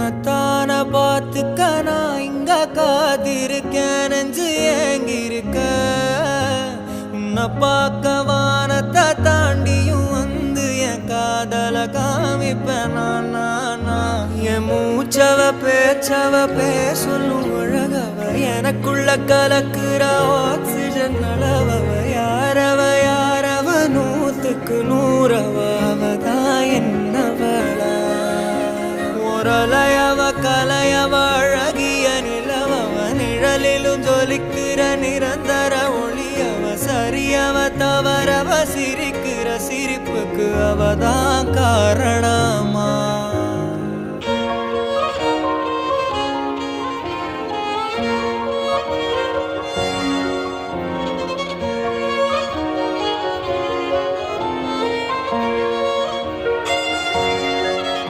உன்னத்தான பார்த்துக்க நான் இங்க காத்திருக்கேன் நெஞ்சு ஏங்கிருக்க உன்னை பார்க்க வானத்தை தாண்டியும் வந்து என் காதல காமிப்பேன் நான் என் மூச்சவ பேச்சவ பேசலும் அழகவ எனக்குள்ள கலக்குற ஆக்சிஜன் அளவவ யாரவ நூத்துக்கு நூறவ அவதான் என்னவளா முரலையவ கலையவ அழகிய நிலவவ நிழலிலும் ஜொலிக்கிற நிரந்தர ஒளியவ சரியவ தவறவ சிரிக்கிற சிரிப்புக்கு அவதான் காரணமா